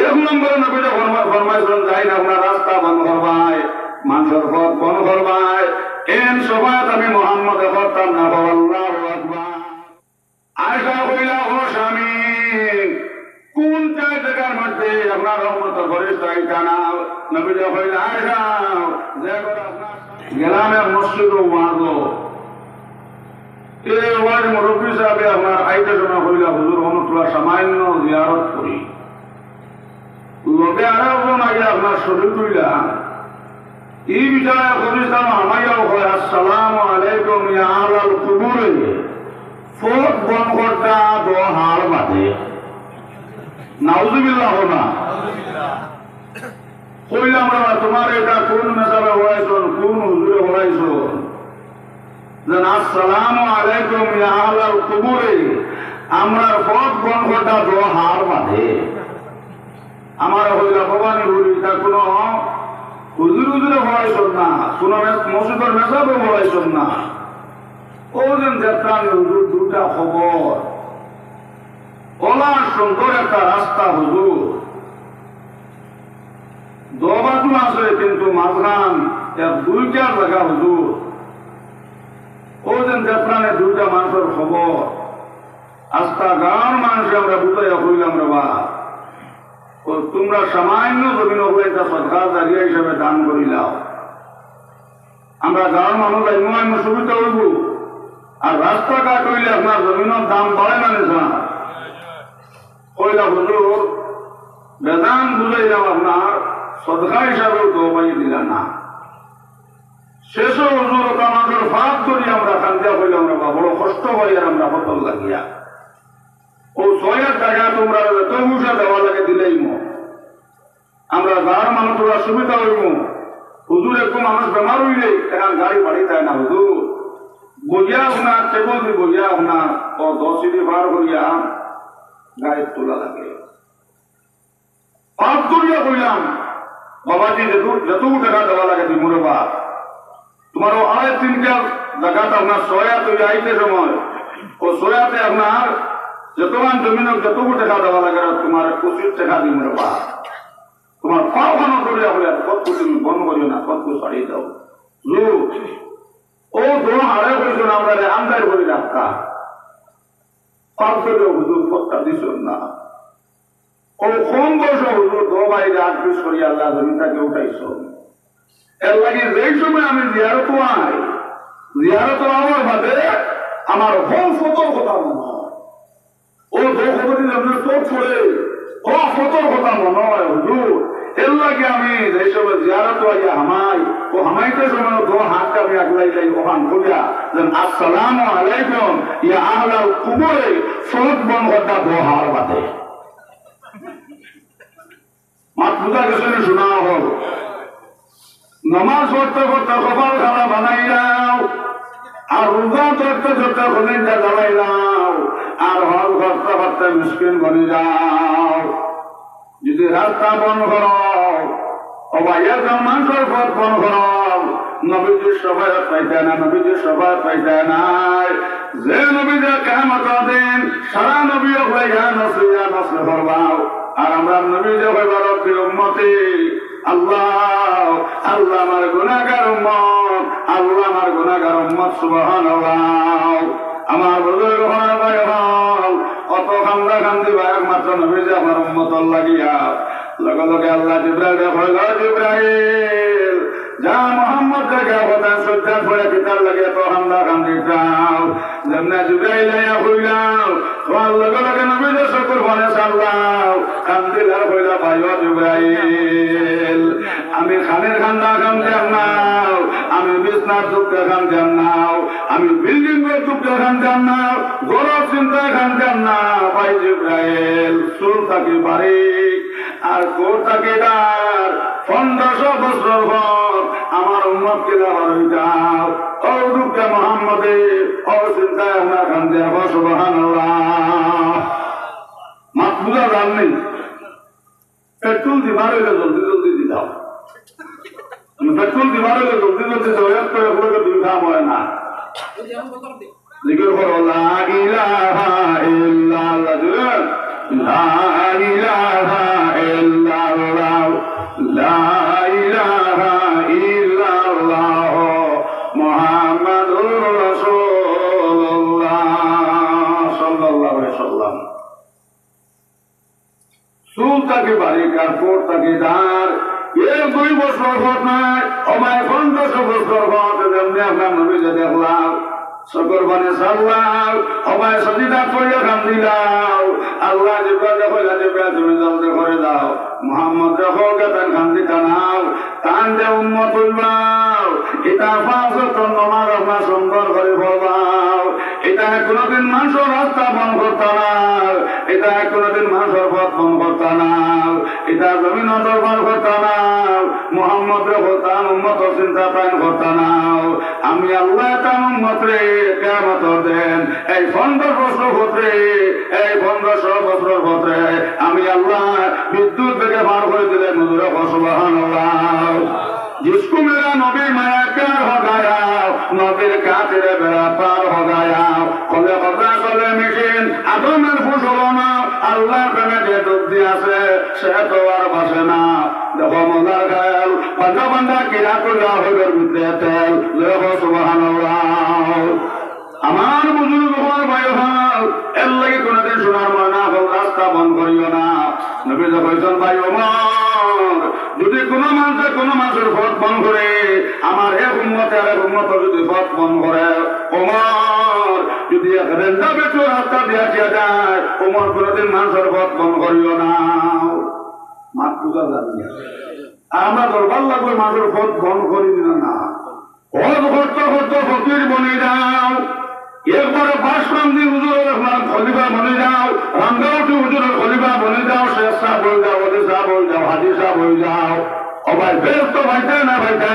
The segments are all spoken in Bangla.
এক নম্বরে নবীটা ফরমাইছেন যাই না আপনার রাস্তা বন্ধ করবাই, মানুষের পথ বন্ধ করবাই, এন সবাত আমি মোহাম্মদ করতাম না। আল্লাহু আকবার। আয়েশা কইলা, ও স্বামী, কোন জায়গার মধ্যে আপনার রহমত ফেরেশতাই জানাও? নবীটা কইলা, আয়েশা, যে করে আপনার গেলাম এক মসজিদে ওয়াজো, এই ওয়াজ মুরব্বী সাহেব আপনার আইতে সময় কইলা, হুজুর অনুতলা সামান্য জিয়ারত করি। লোকে আরেকজন আগে আপনার শরীর কইলা, এই বিষয়ে কবিস্তান আমাইয়াও হয়, আসসালামু আলাইকুম ইয়া আহলাল কুবুরে, ফোট বন করতা দো হার বাদে। নাউজুবিল্লাহ না কইলাম, তোমার এটা কোন মেসাবে হলাইছন, কোন হুজুরে হলাইছন? যেন আসসালামু আলাইকুম ইয়া আহলাল কুবুরে, আমরা ফোট বন করতা দো হার বাদে। আমার হইলা ভবানী হুরি, তা কোন হুজুর হুজুরে হলাইছন না, কোন মসজিদের মেসাবে হলাইছন না। ও যেন যেতানি হুজুর দুটা খবর, ওলা সুন্দর একটা রাস্তা হুজুর, দোবাটু আছে কিন্তু মাঝখান দুইটা জায়গা হুজুর। ও যেন যেতানি দুইটা মানুষের খবর, আস্তা গাঁর মানুষ আমরা বুঝাইয়া হইলাম রে বা, তোমরা সামান্য জমিন হইতা সরকার জারিয়া হিসাবে দান করিলাও, আমরা গাঁর মানুষ এমন সুবিধা হইব। আর রাস্তাঘাট হইলে আপনার জমিনের দাম বাড়ে না না কইলা হুজুর, বেদান বুঝাইলাম আপনার সদকা হিসাবেও দোবাই দিলা না। শেষও হুজুর আমাদের ফাঁক করি আমরা কান্দিয়া হইলাম রে, বড় কষ্ট হয় আর আমরা ফতল লাগিয়া। ও ৬ টাকা তোমরা যত পয়সা দেওয়া লাগে দিলেই আমরা গাঁর মানুষরা সুবিধা হইব। হুজুর একটু মানুষ বেমার হইলে এখন গাড়ি বাড়ি যায় না হুজুর, বইয়া আপনার টেবল দিয়ে বইয়া আপনার 10 সিটি বার করিয়া গাড়ি তোলা লাগে। পাপ করিয়া কইলাম, বাবাজি যতটুকু টাকা দেওয়া লাগে দিমুরে বা, তোমার 2.5-3 জায়গাটা আপনার ৬ তৈরি আইতে সময়, ও ৬তে আপনার যতমান জমিন যতটুকু টাকা দেওয়া লাগে তোমার 25 টাকা দিমুরে বা। তোমার পাও খানো করিয়া বলে কত তুমি বন্ধ করিও না, কত ছাড়িয়ে দাও। ও দো হারে করেছেন আমরা আমদার করে রাস্তা পাপ করেও হুজুর পত্তা দিস না। ও কম বয়স হুজুর দো বাইরে 8-20 করি আল্লাহ জমিটাকে উঠাইছ। এর লাগে যেই সময় আমি জিয়ারত আই, জিয়ারত আমার বাদে আমার হোম ফতর কথা মনে হয়। ও দো খবর আপনার চোখ ছড়ে ও ফতর কথা মনে হয় হুজুর। এর লাগে আমি যেই সময় জিয়ারত আইয়া হামাই, ও হামাইতে সময় দো হাতটা আমি আগলাই যাই ওখান করিয়া যেন আসসালামু আলাইকুম ইয়া আহলাল কুবুরে, ফোট বন করতা দো হার বাদে। মাত বুঝা গেছে শোনা হোক। নমাজ পড়তে পড়তে কপাল খানা বানাইলাও, আর রোজা ধরতে ধরতে খনিটা জ্বালাইলাও, আর হল করতে করতে মুশকিল বনে যাও। যদি রাস্তা বন্ধ করো মানুষের পথ বন্ধ করো, নবীজির সবাইত পাইতে না, নবীজির সবাইত পাইতে নাই। যে নবীজে কিয়ামত দিন সারা নবী হয়ে গা নসরিয়া নসর করবাও, আর আমরা নবীজে হইবার উম্মতি। আল্লাহ আল্লাহ আমার গুনাহগার উম্মত, আল্লাহ আমার গুনাহগার উম্মত, সুবহানাল্লাহ। আমার বুজুর্গ ভাই হল কত কান্দা কান্দি বা একমাত্র নবীজি আমার উম্মতর লাগিয়া। লগে লগে আল্লাহ জিবরাইল কইল, জিবরাইল যা মোহাম্মদ জায়গা কথা সজ্জা করে পিতার লাগে তো কান্দা কান্দি যাও। যেমনে জিবরাইল আইয়া কইলাম, তোমার লগে লগে নবীজি শুকর বনে সাল্লাও, কান্দিলার কইলা, ভাই ও জিবরাইল আমি খানের কান্দা কান্দিয়াম নাও, আমি বিছনার দুঃখে কান্দিয়াম নাও, আমি বিল্ডিং এর দুঃখে কান্দিয়াম নাও, গরব চিন্তায় কান্দিয়াম না। ভাই জিবরাইল চুল থাকি বাড়ি আর কোর থাকি ডার 1500 বছর পর আমার উম্মত কে লাভার হয়ে যাও। ও দুঃখে মোহাম্মদে ও চিন্তায় আমরা কান্দিয়াম। সুবহানাল্লাহ। মাত বুঝা যান নেই, পেট্রোল দিবার হইলে জলদি জলদি দিলাম, পেট্রোল দিবার হইলে জলদি জলদি জয়াত করে পুরোকে দুই কাম হয় না। জিকির করো লা ইলাহা ইল্লাল্লাহ, লা ইলাহা ইল্লাল্লাহ। চুল থাকে বাড়ি কাপড় থাকে দাঁড় এর 2 বছর পর নাই আমায় 1500 বছর পর যেমনি আপনার নবীকে দেখলাম সকর বানে সাল্লাম আমায় সজিদা করিয়া খান দিলাম আল্লাহ জিব্রাইল কইলা জিব্রাইল তুমি জলদি করে দাও মুহাম্মদ যখন গান খান দিতা নাও তান যে উম্মত হইবাও এটা 5 ওয়াক্ত নামাজ আপনার সুন্দর করে পড়বাও এটা কোনদিন মানুষের রাস্তা বন্ধ করতা না এটা কোনদিন মানুষের পথ বন্ধ করতা না এটা জমিন দরবার করতা না মুহাম্মদ রে বলতাম উম্মত চিন্তা পাইন করতা না আমি আল্লাহ তার উম্মত রে কিয়ামত দেন এই 15 বছর হতে এই 1500 বছর হতে আমি আল্লাহ বিদ্যুৎ থেকে বার করে দিলে মুজুরে সুবহানাল্লাহ जिसको मेरा नबी माया प्यार हो गया नबीर का तेरे बेड़ा पार हो गया खोले खजा खोले मिशीन आदमेर फुसलो ना अल्लाह प्रेमे जे डूब दिया से तो और बसे ना देखो मजार खायल बंदा बंदा किरा कुल्ला हो गए बितरे तेल देखो सुबहानाल्लाह আমার বুজুর্গ হওয়ার ভাই হল এর লাগে কোনদিন শোনার মানা হল রাস্তা বন্ধ করিও না নবী কইছেন ভাই ওমর যদি কোনো মানুষের পথ বন্ধ করে আমার এক উম্মত আর এক উম্মত যদি পথ বন্ধ করে ওমর যদি এক রেন্দা বেচো রাস্তা দিয়া যায় ওমর কোনদিন মানুষের পথ বন্ধ করিও না মাত পূজা জানিয়া আমরা দরবার লাগবে মানুষের পথ বন্ধ করি না পথ করতে করতে ফকির বনে যাও একবারে 5 রামজি হুজুরের খলিফা বনে যাও রামগাঁওটি হুজুরের খলিফা বনে যাও শেখ সাহেব হয়ে যাও ওলি সাহেব হয়ে যাও হাজি সাহেব হয়ে যাও ও ভাই ব্যস্ত ভাইটাই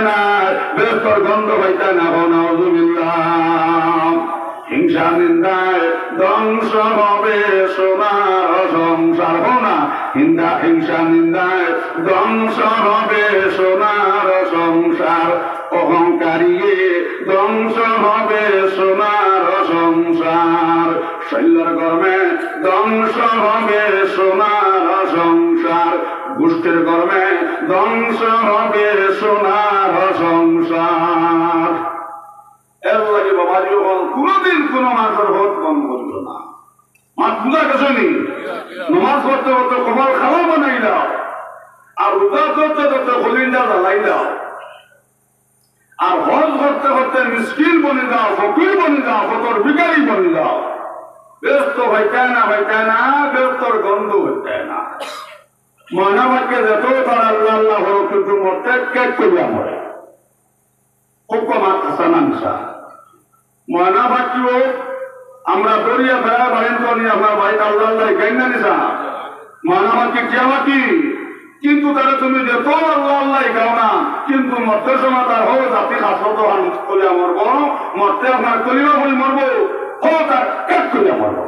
না ব্যস্তর গন্ধ ভাইটাই না হো নাউজুবিল্লাহ হিংসা নিন্দায় ধ্বংস হবে সোনার সংসার হো না হিংসা নিন্দায় ধ্বংস হবে সোনার সংসার অহংকারী ধ্বংস হবে সোনার সংসার শৈলর গর্মে ধ্বংস হবে সোনার সংসার গোষ্ঠীর গর্মে ধ্বংস হবে সোনার সংসার এর লাগে বাবাজি যখন কোনদিন কোন মানুষের ভোট বন্ধ করল না মাঠ পূজা গেছে নি নমাজ করতে করতে কপাল খাওয়া বানাই দাও আর রোজা করতে করতে হলিন্দা জ্বালাই দাও আর হজ করতে করতে মিসকিন বনে যাও ফকির বনে যাও ফকর ভিখারি বনে যাও ব্যস্ত ভাইটায় না ব্যস্তর গন্ধ হইতায় না ময়নাবাদকে যত তারা আল্লাহ আল্লাহ হোক কিন্তু মরতে কেক করিয়া মরে খুব কমার হাসানাংসা ময়নাবাদটিও আমরা দরিয়া ফেরা বাড়ির করি আপনার বাড়িতে আল্লাহ আল্লাহ গাই না নিসা ময়নাবাদকে কিয়ামাতি কিন্তু তারা তুমি যত আল্লাহ আল্লাহ গাও না কিন্তু মরতে সময় তার হোক জাতি হাসত করিয়া মরব মরতে আপনার কলিমা বলি মরব হোক তার কেক করিয়া মরব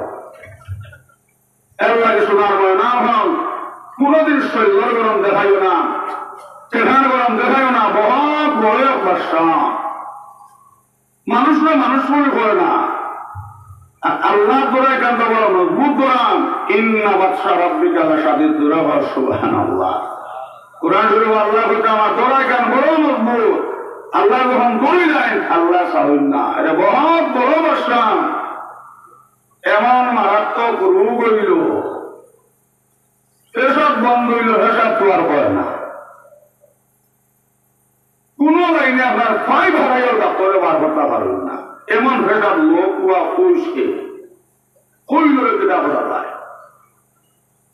এর লাগে শোনার ময়না হল কোনদিন শৈলর গরম দেখাইও না চেহার গরম দেখাইও না বহুত বড় বাসা মানুষরা মানুষ মনে করে না আল্লাহ দোরাই কান্ত বড় মজবুত দোরাম ইন্না বাদশা রাব্বিকা লাশাদীদ দুরাবা সুবহানাল্লাহ কোরআন শরীফ আল্লাহ কইতে আমার দোরাই কান বড় মজবুত আল্লাহ যখন দৌড়ি যায় আল্লাহ সাহইন না এটা বহুত বড় বাসা এমন মারাত্মক রোগ হইল এসব বন্ধ হইল এসব তো আর করে না কোন লাইনে আপনার 5 হারাইও ডাক্তারে বার করতে পারবেন না এমন ভেটার লোক বা পুষকে কইল কেটা করা যায়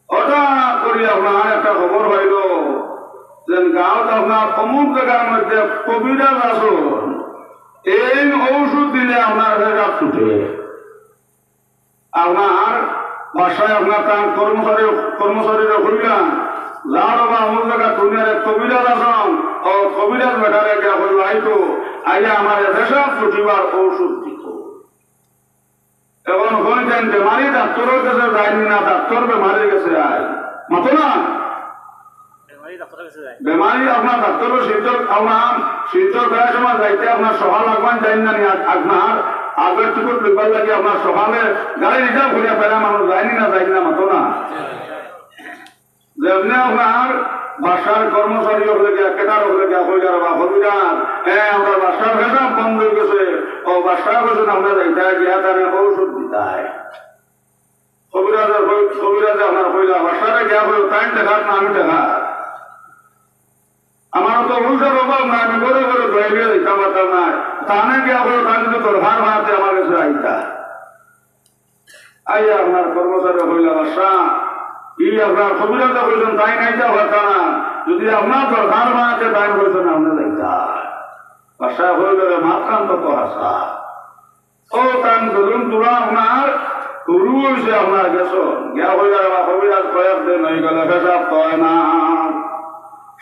হঠাৎ করি আপনার একটা খবর হইল যে গাঁত আপনার অমুক জায়গার মধ্যে কবিরাজ আসুন এই ঔষধ দিলে আপনার ভেটার ছুটে আপনার বাসায় আপনার তার কর্মচারীরা হইলাম লাড় বা অমুক জায়গা দুনিয়ার কবিরাজ আসন ও কবিরাজ বেটারে গিয়া হইল আইতো আইয়া আমার ভেসা ছুটিবার ঔষধ দিত এখন হইতেন বেমারি ডাক্তারের কাছে যায়নি না ডাক্তার বেমারির কাছে আয় মাতো না বেমারি আপনার ডাক্তারের শিলচর ফেরার সময় যাইতে আপনার সকাল আগবান যাই না আপনার আগের টিকিট লিখবার লাগে আপনার সকালে গাড়ি রিজার্ভ করিয়া ফেরা মানুষ যায়নি না মাতো না যেমনি আপনার বাসার কর্মচারী হলে গিয়া কেটার হলে গিয়া হয়ে যাবে বা হবিরান আমরা বাসার ভেসা বন্ধ হয়ে গেছে ও বাসার ভেসে আমরা যাইতে গিয়া তার ঔষধ দিতে কবিরাজে আপনার কইলা বাসাটা গিয়া বলো টাইম দেখাত না আমি দেখা আমারও তো পয়সার অভাব না আমি করে করে ধরে দিতাম পারতাম না তানে গিয়া বলো তাই যদি তোর ভার ভাড়াতে আমার কাছে আইতা আইয়া আপনার কর্মচারী হইলা বাসা ই আপনার কবিরাজে কইলেন তাই নাইতা হতা না যদি আপনার তোর ভার ভাড়াতে তাই কইছেন আপনি যাইতা বাসা হইল মাথান তো হাসা ও তান ধরুন তোরা আপনার গুরু হয়েছে আপনার গেছো গিয়া হইল কবিরাজ কয়েক দিন হয়ে গেল পেশাব তো হয় না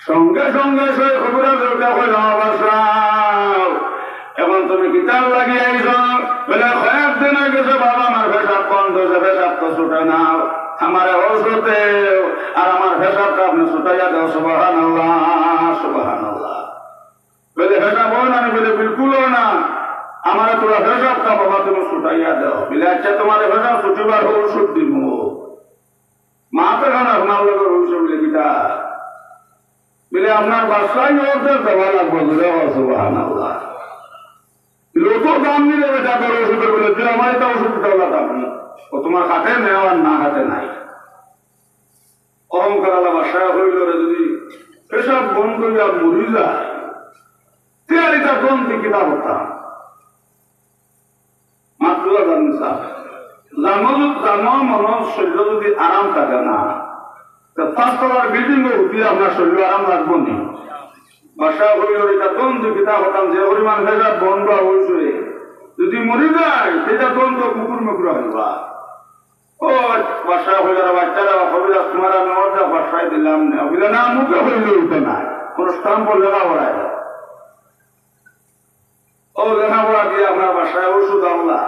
সঙ্গে সঙ্গে সে কবিরাজ ওটা হইল বাসা এখন তুমি কিতাব লাগিয়ে আইছ বলে কয়েক দিন হয়ে গেছে বাবা আমার পেশাব বন্ধ হয়েছে পেশাব তো ছুটে না আমার ওষুধে আর আমার পেশাবটা আপনি ছুটাইয়া দেও সুবহানাল্লাহ সুবহানাল্লাহ বলে পেশাব হয় না বলে বিলকুল না আমার তোরা পেশাবটা বাবা তুমি ছুটাইয়া দাও বলে আচ্ছা তোমার পেশাব ছুটিবার ওষুধ দিব মাথা খানা আপনার লোকের ওষুধ বলে কিতা বলে আপনার বাসায় ওদের দেওয়া লাগবে সুবহানাল্লাহ লোক দাম নিলে বেটা তোর ওষুধের বলে তুই আমার এটা ওষুধ দেওয়া আপনি ও তোমার হাতে নেওয়ার না হাতে নাই অহংকার আল্লাহ বাসায় হইল যদি পেশাব বন্ধ করিয়া মরি যায় তেয়ারিটা গ্রন্থি কিতাব হতাম মাত্র মন শরীর যদি আরাম থাকে না পাঁচতলার বিল্ডিং উঠিয়ে আপনার শরীর আরাম রাখবো নি বাসা হইল এটা দ্বন্দ্ব কিতাব হতাম যে পরিমাণ ভেজা বন্ধ হয়েছে যদি মরি যায় সেটা দ্বন্দ্ব কুকুর মুকুর হইবা ও বাসা হইল বাচ্চারা কবিরা তোমার আমি অর্ধা বাসায় দিলাম না বলে না মুখে হইলে উঠে না কোন স্টাম্প লেখাপড়ায় ও লেখাপড়া দিয়ে আপনার বাসায় ওষুধ আল্লাহ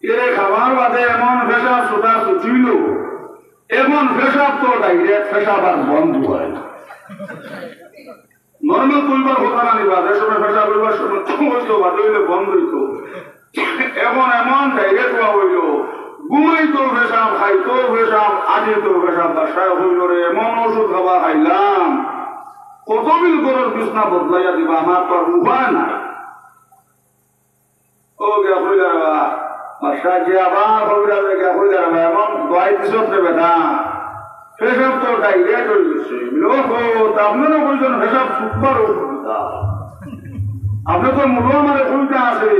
এর খাবার বাদে এমন পেশাব সুতা সুচিল এমন পেশাব তো ডাইরেক্ট পেশাব আর বন্ধ হয় না নর্মাল পরিবার হতো না নিবা যে সময় পেশাব পরিবার হইতো বাদে হইলে বন্ধ হইতো এখন এমন ডাইরেক্ট হওয়া হইল ঘুমাইতো পেশাব খাইতো পেশাব আজিতো পেশাব বাসায় হইল রে এমন ওষুধ খাবার খাইলাম কত বিল করার বিছনা বদলাইয়া দিবা আমার তো আর উপায় নাই ও গিয়া হইলা বাসা গিয়া আবার হইলা গিয়া হইলা এমন দোয়াই দিছ বেটা পেশাব তো ডাইরেক্ট হয়ে গেছে আপনারও বলছেন পেশাব সুপার ওষুধ আপনি তো মূল মানে ওইটা আছে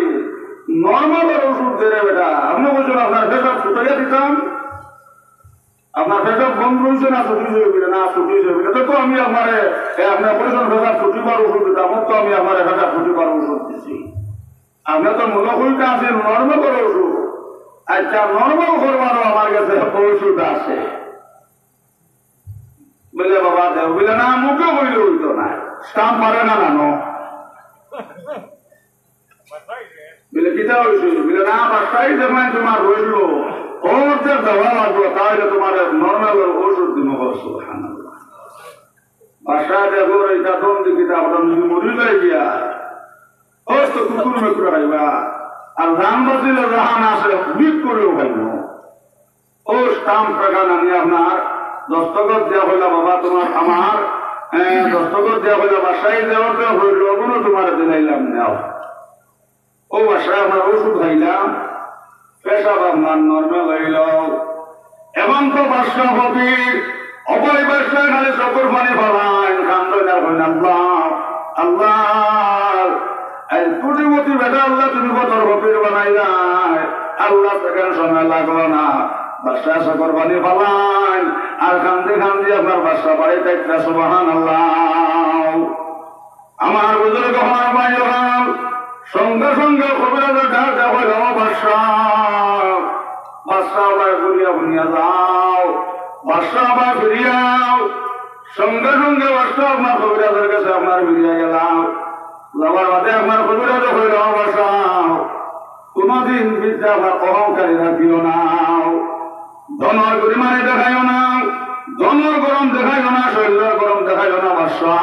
নর্মাল ওষুধ দেবে বেটা আপনি বলছেন আপনার পেশাব ছুটাইয়া দিতাম আপনার পেশাব বন্ধ হয়েছে না ছুটি যাবে না ছুটি যাবে এটা তো আমি আপনার বলছেন পেশাব ছুটিবার ওষুধ দিতাম তো আমি আমার পেশাব ছুটিবার ওষুধ দিচ্ছি আপনার তো মূল ওইটা আছে নর্মাল ওষুধ আচ্ছা নর্মাল করবারও আমার কাছে ওষুধ আছে বলে বাবা দেব বলে না মুখে বইলে হইতো না স্টাম্প মারে না নানো বলে কিতা হয়েছে বলে না বাসায় যেমন তোমার রইল ওদের দেওয়া লাগলো তাহলে তোমার নর্মাল ওষুধ দিব বাসায় দেব এটা দন্দি কিতা ওটা যদি মরি যায় গিয়া ও তো কুকুর মেকুর খাইবা আর রাম বাজিলে জাহান আসে বিক করেও খাইব ও স্টাম্প টাকা নামি আপনার দস্তখত দেওয়া হইলা বাবা তোমার আমার দস্তখত দেওয়া হইলা বাসায় দেওয়াতে হইল কোনো তোমার দিলাইলাম নেও ও বাসায় আমার ওষুধ খাইলাম পেশাব আপনার নর্মাল হইল এমন তো বাসা হবি অপয় বাসায় খালি চকুর পানি ফলান কান্দ হইল আল্লাহ আল্লাহ কোটিপতি বেটা আল্লাহ তুমি কত হবির বানাইলাই আল্লাহ সেখানে সময় লাগলো না বাসা চকুর পানি ফলান আর কান্দি কান্দি আপনার বাসা বাড়িতে একটা সুবহানাল্লাহ আমার বুজুর্গ হওয়ার ভাই সঙ্গে সঙ্গে কবিরাজের ডাক দেওয়া হইল বাসা বাসা আবার ঘুরিয়া ঘুরিয়া যাও বাসা আবার ফিরিয়াও সঙ্গে সঙ্গে বাসা আপনার কবিরাজের কাছে আপনার ফিরিয়া গেলাম যাবার বাদে আপনার কবিরাজ হইল বাসা কোনদিন বিদ্যা আবার অহংকারী রাখিও নাও ধনর গরিমানে দেখাইও না ধনর গরম দেখাইও না শরীরের গরম দেখাইও না বাসা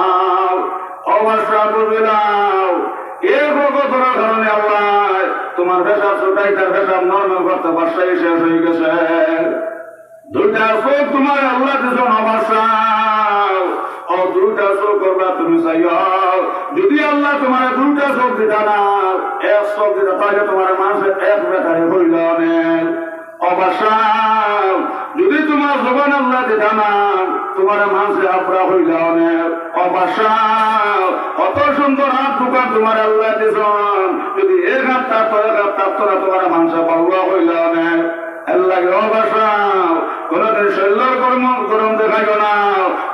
অবাসা বুঝিলাও এর ভগতরার কারণে আল্লাহ তোমার পেশাব ছোটাই তার পেশাব নর্মাল করতে বাসায় শেষ হয়ে গেছে দুইটা চোখ তোমার আল্লাহ দিত না বাসা ও দুইটা চোখ করবা তুমি চাইও যদি আল্লাহ তোমার দুইটা চোখ দিতা না এক চোখ দিতা তাহলে তোমার মানুষের এক বেটারে হইল অনেক অবসাও যদি তোমার জবান আল্লাহ দিতা না তোমার মানুষে আপরা হইল অনেক অবসাও কত সুন্দর হাত দোকান তোমার আল্লাহ দিছন যদি এক হাত তাপ্ত না তোমার মানুষে পাওয়া হইল অনেক আল্লাহকে অবসাও কোনদিন শৈল্যর গরম দেখাইও না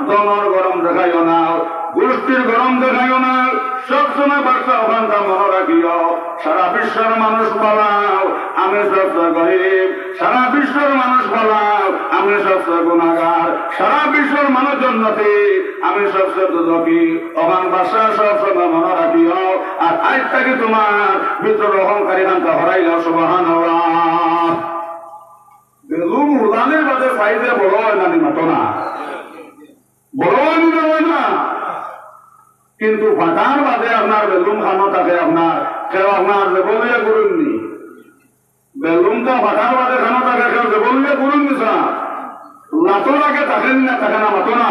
দমর গরম দেখাইও না গোষ্ঠীর গরম দেখাইও না সবসময় বার্তা ওখানটা মনে রাখিও সারা বিশ্বের মানুষ বলাও আমি সবচেয়ে গরিব সারা বিশ্বের মানুষ বলাও আমি সবচেয়ে গুণাগার সারা বিশ্বের মানুষ জন্যতে আমি সবচেয়ে দুঃখী ওখান বাসা সবসময় মনে রাখিও আর আজ থেকে তোমার ভিতর অহংকারী খানটা হরাইল সুবহানাল্লাহ বেলুম উলানের বাদে ফাইদে বড় হয় না মাতো না বড় হয় না কিন্তু ফাটার বাদে আপনার বেলুম খানো থাকে আপনার কেউ আপনার দেবলিয়া করুননি বেলুমটা ফাটার বাদে খানো থাকে কেউ দেবলিয়া করুননি স্যার লাতো লাগে থাকেন না থাকে না মাতো না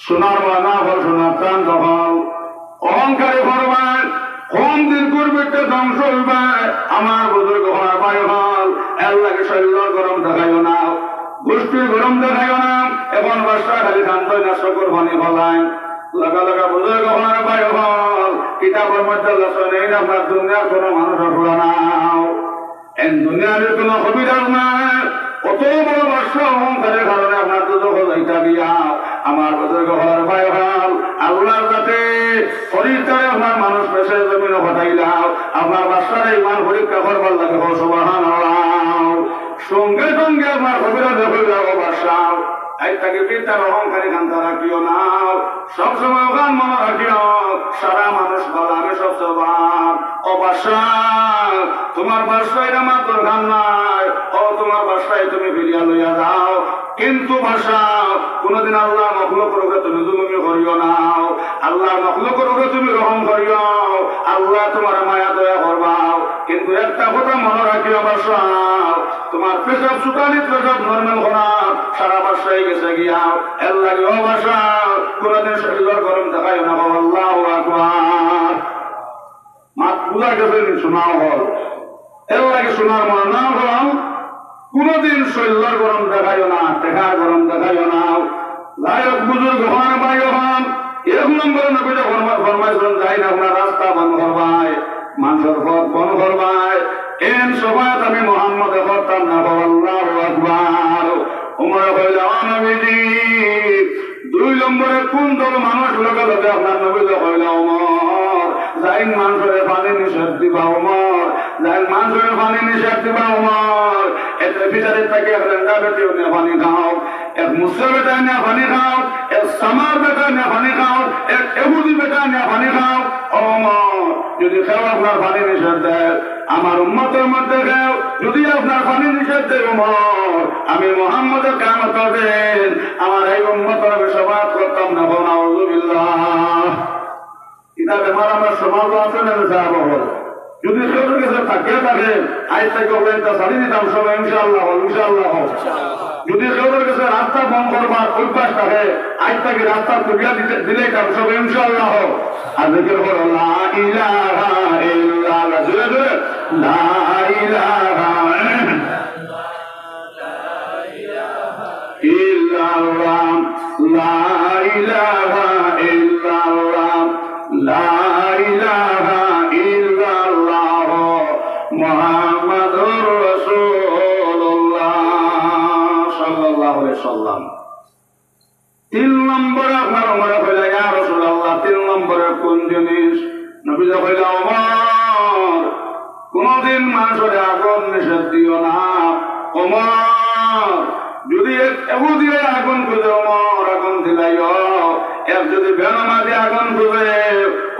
সোনার বানা হল সোনার টান দখল অহংকারী করবেন কম দিন করবে ধ্বংস হইবে আমার বুজুর্গ হওয়ার বায়ু হল এর লাগে শরীর গরম দেখাইও না গোষ্ঠীর গরম দেখাইও না এখন বাসা খালি খান্তই না শকর ভানি ফলায় লাগা লাগা বুজুর্গ হওয়ার বায়ু হল কিতাবের মধ্যে লসন এই আপনার দুনিয়ার কোন মানুষ আসলে নাও এন দুনিয়ার কোন সুবিধার নাই কত বড় বাসা অহংকারের কারণে আপনার দুঃখ যাইতা দিয়া আমার বুজুর্গ হওয়ার বায়ু হল আল্লাহর যাতে শরীরটারে আপনার মানুষ পেশে জমিন ঘটাইলাও আপনার বাচ্চারা ইমান পরীক্ষা করবার লাগে সুবহানাল্লাহ সঙ্গে সঙ্গে আপনার কবিরা দেখে যাবো বাসাও এই তাকে পিতার অহংকারী কান্তা রাখিও না সবসময় ওখান মনে রাখিও সারা মানুষ বলা আমি সবচেয়ে বাপ ও বাসা তোমার বাসায় আমার দরকার নাই ও তোমার বাসায় তুমি ফিরিয়া লইয়া যাও কিন্তু ভাষা কোনদিন আল্লাহ মখলুক রোগে তুমি জুলুমি করিও নাও আল্লাহ মখলুক রোগে তুমি রহম করিও আল্লাহ তোমার মায়া দয়া করবাও কিন্তু একটা কথা মনে রাখিও ভাষা তোমার পেশাব সুতানি পেশাব নর্মাল করা সারা বাসায় গেছে গিয়াও এর লাগে ও ভাষা কোনদিন শরীরের গরম দেখাইও না আল্লাহু আকবার মাত বুঝা গেছে শোনাও হল এর লাগে শোনার মনে না হল কোনদিন শৈল্যর গরম দেখাইও না টেকার গরম দেখাইও না লায়ক বুজুর্গ হন ভাই হন এক নম্বরে নবীটা ফরমাইছেন যাই না আপনার রাস্তা বন্ধ করবাই মানুষের পথ বন্ধ করবাই এন সবাই আমি মোহাম্মদ করতাম না আল্লাহু আকবার উমর কইল নবীজি দুই নম্বরে কোন দল মানুষ লগে লগে আপনার নবীজি কইল উমর যাই মানুষের পানি নিষেধ দিবা উমর যাই মানুষের পানি নিষেধ দিবা উমর এতে বিচারে থাকে এক রেন্ডা বেটি পানি খাও এক মুসলিম বেটা নিয়ে পানি খাও এক সামার বেটা নিয়ে পানি খাও এক এহুদি বেটা নিয়ে পানি খাও উমর যদি কেউ আপনার পানি নিষেধ দেয় আমার উম্মতের মধ্যে কেউ যদি আপনার পানি নিষেধ দেয় উমর আমি মুহাম্মদের কিয়ামত দিন আমার এই উম্মতের আমি সবাদ করতাম না নাউযুবিল্লাহ এটা বেমার আমার সমাজ আছে না যাব যদি কেউ কিছু থাকে থাকে আজ থেকে ওটা ছাড়ি দিতাম সবাই ইনশাআল্লাহ ইনশাআল্লাহ যদি কেউ কিছু রাস্তা বন্ধ করবার অভ্যাস থাকে আজ থেকে রাস্তা খুলিয়া দিলে সবাই ইনশাআল্লাহ আর জিকির করো লা ইলাহা ইল্লাল্লাহ জোরে জোরে লা ইলাহা ইল্লাল্লাহ লা ইলাহা ইল্লাল্লাহ লা ইলাহা ইল্লাল্লাহ মুহাম্মাদুর রাসূলুল্লাহ সাল্লাল্লাহু আলাইহি ওয়াসাল্লাম তিন নম্বরে আপনার ওমর কইলা ইয়া রাসূলুল্লাহ তিন নম্বরে কোন জিনিস নবী কইলা ওমর কোনদিন মানুষের আগুন নিষেধ দিও না ওমর যদি এহুদি আগুন খুঁজে ওমর আগুন দিলাইও এক যদি বেনামাজি আগুন খুঁজে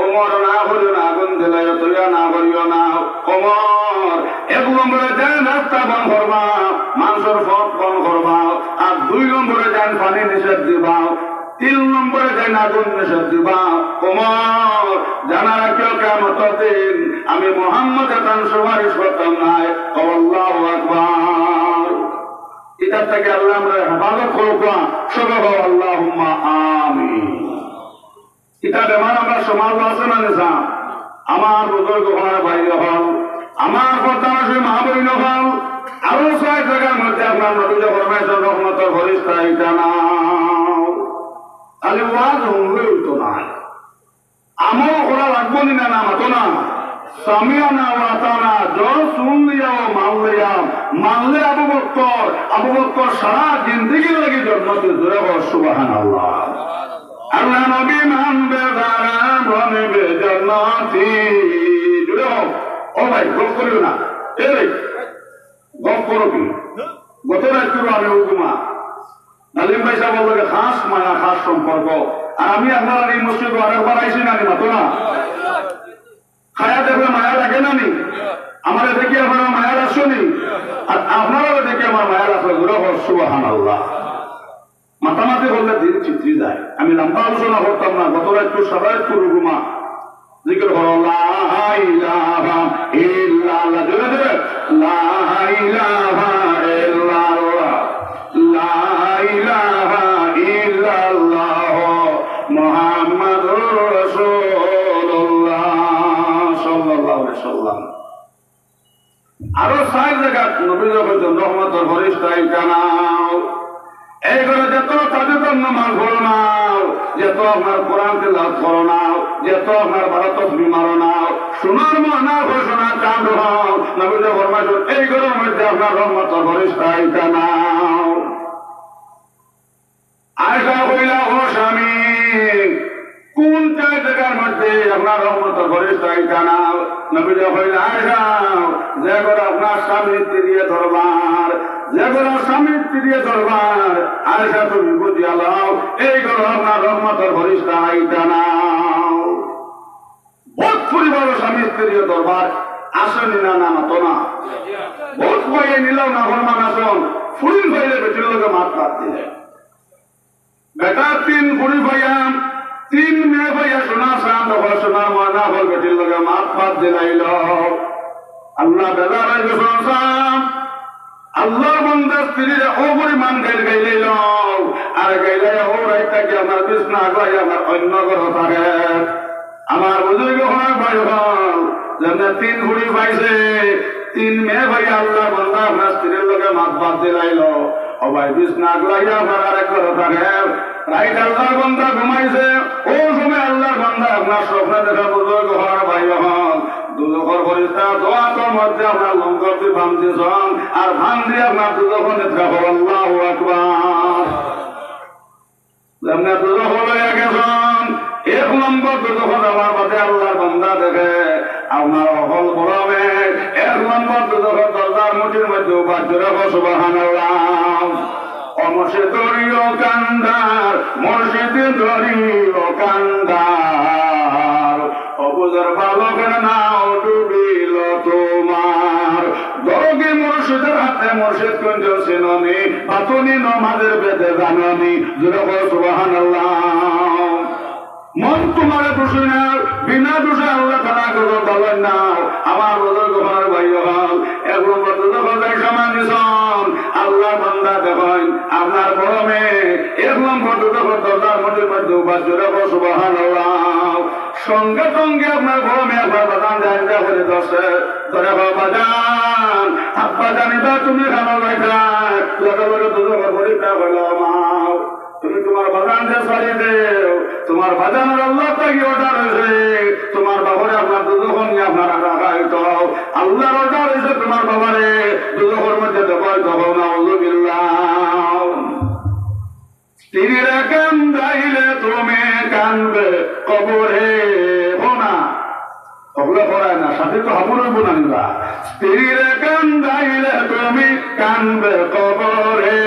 ওমর না করিও না আগুন দিলাইও তুইয়া না করিও না ওমর এক নম্বরে যান রাস্তা বন্ধ করবা মানুষের পথ বন্ধ করবা আর দুই নম্বরে যান পানি নিষেধ দিবা তিন নম্বরে যান আগুন নিষেধ দিবা ওমর জানা রাখিও কিয়ামত দিন আমি মুহাম্মদ একান সুপারিশ করতাম নাই আল্লাহু আকবার এটা থেকে আল্লাহ আমরা হেফাজত করব সবাই আল্লাহুম্মা আমিন এটা বেমার আমরা সমাজ আছে না নিসা আমার বুজুর্গ হওয়ার ভাই হল আমার প্রধানমন্ত্রী মহাবীর হল আরো 6 জায়গার মধ্যে আপনার নবী ফরমাইছেন রহমতের ফেরেশতা এটা নাও খালি ওয়াজ হলে হইতো না আমল করা লাগবো না না মাতো না সামিয়ানা ওয়াতানা জল শুনলিয়া ও মানলে আবু বকর সারা জিন্দেগি লাগি জন্মতে জোরে বল সুবহানাল্লাহ আল্লাহ নবী মানবে যারা বনবে জান্নাতি জোরে হোক ও ভাই গপ করিও না এই গপ করো কি গত রাত আমি হুকুমা নালিম ভাই সাহেব বললো খাস মায়া খাস সম্পর্ক আর আমি আপনার এই মসজিদ আরেকবার আইসি না মাতো না খায়া দেখলে মায়া লাগে না নি আমার দেখি আপনারা মায়া আসনি আর আপনারাও দেখি আমার মায়া আসলে গুরু সুবহানাল্লাহ মাতামাতি বললে দিন চিত্রি যায় আমি লম্বা আলোচনা করতাম না গত রাত সবাই রুগুমা জিকির করো লা ইলাহা ইল্লাল্লাহ জোরে জোরে লা ইলাহা ইল্লাল্লাহ লা ইলাহা ইল্লাল্লাহ মুহাম্মাদুর রাসূলুল্লাহ সাল্লাল্লাহু আলাইহি ওয়াসাল্লাম আরো 6 জায়গা নবী যখন রহমতের ফেরেশতা জানাও এই করে যত তাদের নামাজ পড়ো নাও যত আপনার কোরআন তেলাওয়াত করো নাও যত আপনার ভারত বিমারো নাও সোনার মহানা ঘোষণা চাঁদ হও নবী ফরমাইছেন এই ঘরের মধ্যে আপনার রহমতের ফেরেশতা জানাও আয়েশা কইলা ও স্বামী কোন জায়গার মধ্যে আপনার রহমতের ফেরেশতা জানাও নবী কইলা আয়েশা যে করে আপনার স্বামী দিয়ে দরবার যে করে স্বামী দিয়ে দরবার আয়েশা তুমি বুঝিয়া লও এই ঘর আপনার রহমতের ফেরেশতা জানাও বহুত পরিবার স্বামী দিয়ে দরবার আসেনি না না তো না বহুত ভাইয়ে নিলেও না ফরমান আসন ফুল ভাইলে বেটির লোকে মাত কাট দিলে বেটা 3 বুড়ি ভাইয়া 3 মেয়ে ভাইয়া সোনা সান সোনার ময়না হল বেটির লোকে মাত পাত দিলাইল আল্লাহ বেলা রাই আল্লাহর বান্দার স্ত্রীরা ও পরিমাণ গাইলাইল আর গাইলাই ও রাইতাকে আমার বিছনা গাই আমার অন্য গ্রহ থাকে আমার বুজুর্গ হয় ভাই হল যেমন 3 বুড়ি পাইছে 3 মেয়ে ভাইয়া আল্লাহ বান্দা আপনার স্ত্রীর লোকে মাত পাত দিলাইল ও ভাই বিছনা গাই আমার আরেক গ্রহ থাকে রাইট আল্লাহর বান্দা ঘুমাইছে ও সময় আল্লাহর বান্দা আপনার স্বপ্নে দেখা বুজুর্গ হওয়ার ভাই হল দুজখর ফেরেশতা দোয়ার মধ্যে আপনার লঙ্করটি ভাম দিয়েছেন আর ভাম দিয়ে আপনার দুজখন দেখো আল্লাহু আকবার যেমন দুজখ লইয়া গেছেন 1 নম্বর দুজখন আমার মাঝে আল্লাহর বান্দা দেখে আপনার অকল করবে 1 নম্বর দুজখর দরজার মুঠির মধ্যে বাজ্যরে সুবহানাল্লাহ অমর্ষিদরিও কান্দার মর্ষিদ দরিও কান্দার অবুজর বালকের নাও ডুবিল তোমার দরগে মুর্শিদের হাতে মুর্শিদ কুঞ্জ সিননি পাতুনি নমাজের বেদে জাননি জুড়ে সুবহানাল্লাহ মন তোমার দোষী না বিনা দোষে আল্লাহ তাআলা করো বলেন না আমার বুজুর্গ ঘর ভাই হল এগুলো বুজুর্গ ভাই সমান দিছেন আল্লাহ বান্দা দেখেন আপনার বড় মেয়ে এগুলো বুজুর্গ দরজার মধ্যে বাজরে সুবহানাল্লাহ সঙ্গে সঙ্গে আপনার বড় মেয়ে আপনার বাদান জানজা করে দশে ধরে বাজান আব্বা জানিবা তুমি খানো রাখা লগে লগে বুজুর্গ পরীক্ষা হলো মাও তুমি তোমার বাগানকে সারিয়ে দেও তোমার বাজানের আল্লাহ থেকে অর্ডার হয়েছে তোমার বাবারে আপনার দুজখন নিয়ে আপনারা রাখাই তো আল্লাহর অর্ডার হয়েছে তোমার বাবারে দুজখের মধ্যে দেবাই তখন নাউযুবিল্লাহ স্ত্রীরা কান্দাইলে তুমি কানবে কবরে হোনা ওগুলো পড়ায় না সাথে তো হাবুর বোনা নিবা স্ত্রীরা কান্দাইলে তুমি কানবে কবরে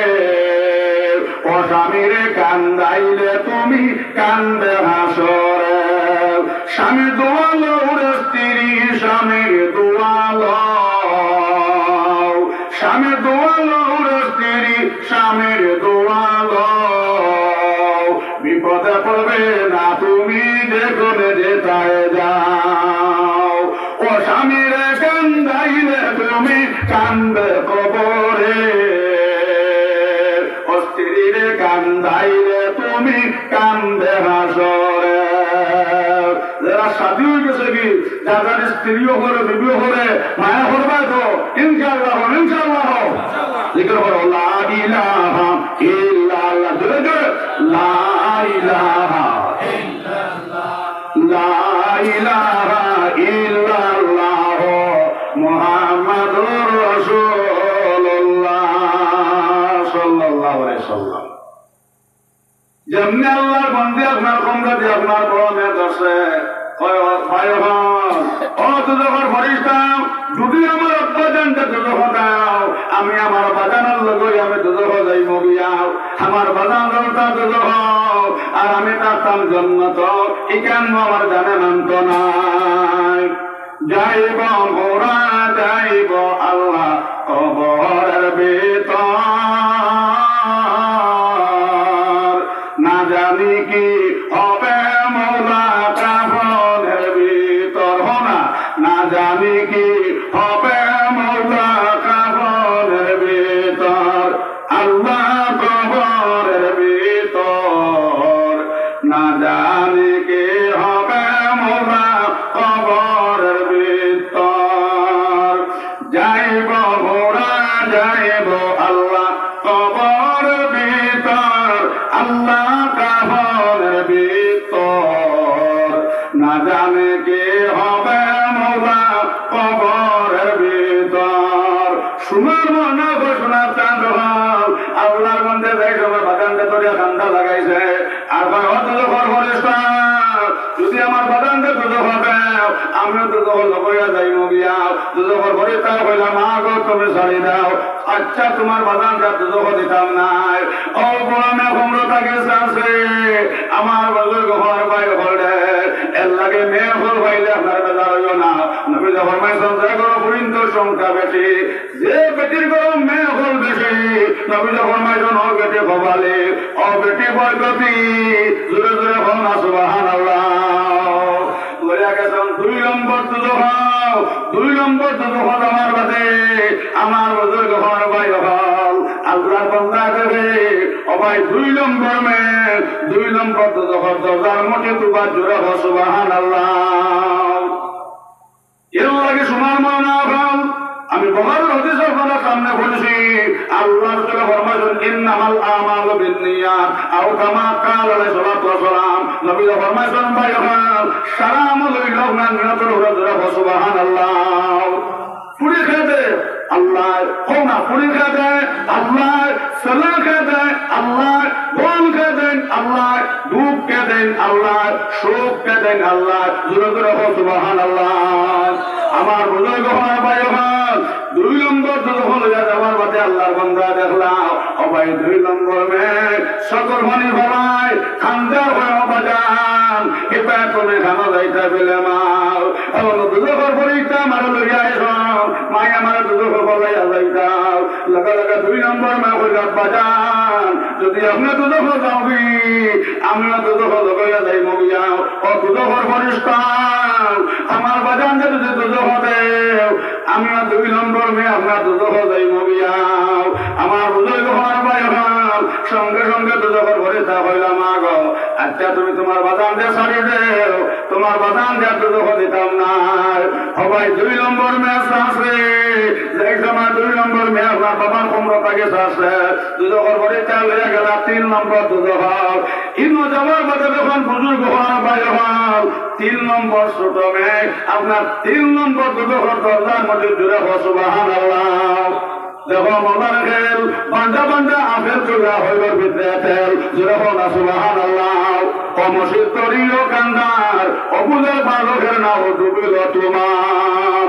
ও স্বামীরে কান্দাইলে তুমি কান্দে হাসরে স্বামী দোয়ালো স্ত্রী স্বামীর দোয়ালো স্বামী দোয়ালো স্ত্রী স্বামীর দোয়ালো বিপদে পড়বে না তুমি যেখানে যেতায় যাও ও স্বামীরে কান্দাইলে তুমি কান্দে কবরে কান্দাইলে তুমি কান্দে হাসরে যারা শাদী হয়ে গেছে কি যার স্ত্রীও করে বিবিও করে মায়া করবা তো ইনশাআল্লাহ ইনশাআল্লাহ জিকির করো লা ইলাহা ইল্লাল্লাহ জোরে জোরে লা ইলাহা ইল্লাল্লাহ লা ইলাহা ইল্লাল্লাহ মুহাম্মাদুর রাসূলুল্লাহ সাল্লাল্লাহু আলাইহি ওয়াসাল্লাম যেমনি আল্লাহর বান্দা আপনার কমরা দিয়ে আপনার বড় মেয়ে আছে যদি আমার আব্বা জানতে দুজহ দাও আমি আমার বাজানোর লগই আমি দুজহ যাই মবিয়াও আমার বাজান জলটা দুজহ আর আমি তার জন্নত ইকান আমার জানে নান্ত নাই যাইব মোরা যাইব আল্লাহ কবরের ভিতর না জানি কি হবে মৌলা কাফনের ভিতর হোনা না জানি কি হবে মৌলা কাফনের ভিতর আল্লাহ কবরের ভিতর না জানি কি হবে মৌলা কবরের ভিতর যাইব মোরা যাইব আল্লাহ কবরের ভিতর আল্লাহ কাফনের ভিতর না জানে কে হবে মৌলা কবরের ভিতর সুমার মনে ঘোষণা চাঁদ হল আল্লাহর মধ্যে যাই সবাই বাগানটা তরিয়া ঠান্ডা লাগাইছে আর ভাই হত যদি আমার বাগানটা তুলো হবে আমিও তো যখন লগাইয়া যাই মগিয়া যখন ঘরে তার হইলাম মা গো তুমি ছাড়ি দাও আচ্ছা তোমার বাগানটা তুলো দিতাম নাই ও বড় ক্ষমতাকে আছে আমার বজুর্গ হওয়ার ভাই হলে এর লাগে মেয়ে হল ভাইলে আপনার বেজার হইও না নবী ফরমাই সঞ্চয় করো পরিন্ত সংখ্যা বেশি যে বেটির গরম মেয়ে হল বেশি নবী ফরমাই ও বেটি ভবালে ও বেটি বরকতি জোরে জোরে হল না সুবহানাল্লাহ দুই নম্বর দুই নম্বর আমার বাদে আমার বজুর্গ হওয়ার ভাই হল আল্লাহ বন্দা দেবে ও ভাই দুই নম্বর মেয়ে দুই নম্বর দরজার মোটে তুবার জোরে হল সুবহানাল্লাহ এর লাগে সোনার মনা হল আমি বুখারীর হাদিস আপনাদের সামনে বলেছি আল্লাহ তাআলা ফরমায়েছেন ইন্নামাল আমালু বিন্নিয়াত আও কামা ক্বাল আলাইহিস সালাতু ওয়াস সালাম নবী ফরমায়েছেন ভাইয়ান সারা আমল হইল না নিয়তের উপরে সুবহানাল্লাহ পুরি খেতে আল্লাহ হোনা পুরি খেতে আল্লাহ সালাম খেতে আল্লাহ বল খেতে আল্লাহ দুঃখ খেতে আল্লাহ সুখ খেতে আল্লাহ জোরে জোরে সুবহানাল্লাহ আমার বুজুর্গ হয় ভাইয়ান দুই নম্বর যখন যাওয়ার বাদে আল্লাহর বান্দা দেখলাম ও ভাই দুই নম্বর মে সকল মনি ভাই খান্দার হয়ে বাজান এবার তুমি খানা যাইতে পেলে মাও এখন দুজোর পরীক্ষা মারা লইয়া এসব মাই আমার দুজোর বলাইয়া যাইতাম লগা লগা দুই নম্বর মে হইল বাজান যদি আপনি দুজোর যাওবি আমিও দুজোর লগাইয়া যাই মগিয়াও ও দুজোর পরিষ্কার আমার বাজান যদি দুজোর দেও আমিও দুই নম্বর মে আপনার দুজোর যাই মগিয়াও আমার বুঝল হওয়ার ভাই সঙ্গে সঙ্গে দুজোর ভরে তা হইলাম আগো আচ্ছা তুমি তোমার বাদান দিয়ে ছাড়ি দেও তোমার বাদান দিয়ে দুজোর দিতাম না সবাই দুই নম্বর ম্যাচ আছে যেই সময় দুই নম্বর মে আপনার বাবার ক্ষমতাকে আছে দুজোর ভরে তা লইয়া গেল তিন নম্বর দুজোর ইনো যাওয়ার বাদে যখন বুজুর্গ হওয়ার ভাই তিন নম্বর ছোট মেয়ে আপনার তিন নম্বর দুজোর দরজার মধ্যে জুড়ে সুবহানাল্লাহ দেখো মজার খেল বান্ডা বান্ডা আপেল চুলা হইল বিদ্যা তেল জোরে হনা সুবহানাল্লাহ কমশির তরিও কান্দার অবুজের বালকের নাও ডুবিল তোমার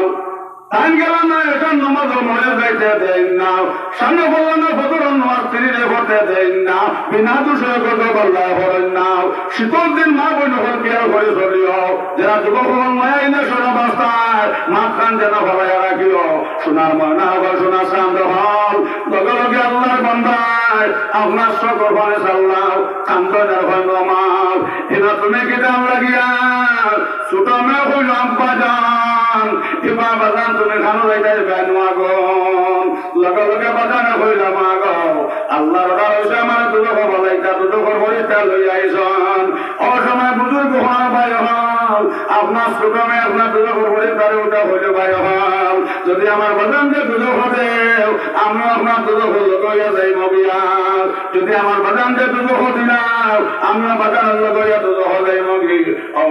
টাইম গেল না এটা নমাজ মনে যাইতে দেন না সামনে বললাম না ফতর নামাজ তিরিরে পড়তে দেন না বিনা দোষে কত বল্লা করেন না শীতল দিন মা বোন হল কেয়ার করে চলিও যারা যুবক মায়াই না সোনা বাস্তায় মাত কান যেন ভাবাইয়া রাখিও সোনার ময়না আবার সোনা শান্ত হল লগে লগে আল্লাহর বান্দায় আপনার সকল ভানে সাল্লাহ কান্তনের ভয় নমাল এনা তুমি কি দাম লাগিয়া ছোট মেয়ে হইল আব্বা যান এবার বাজান তুমি খানো যাইতে বেনুয়াগন লগে লগে বাজানে হইলাম আগো আল্লাহর হইছে আমার দুজক বলাইতা দুজক বলিতা লই আইসন অসময় বুজুর্গ হওয়া ভাই হল আপনার ছোট মেয়ে আপনার দুজক করে তারে ওটা হইলে ভাই হল যদি আমার বাজানকে দুজক হতে আমি আপনার দুজক লগাইয়া যাই মগিয়ার যদি আমার বাজানকে দুজক দিলাম আমিও বাজানের লগাইয়া দুজক যাই মগি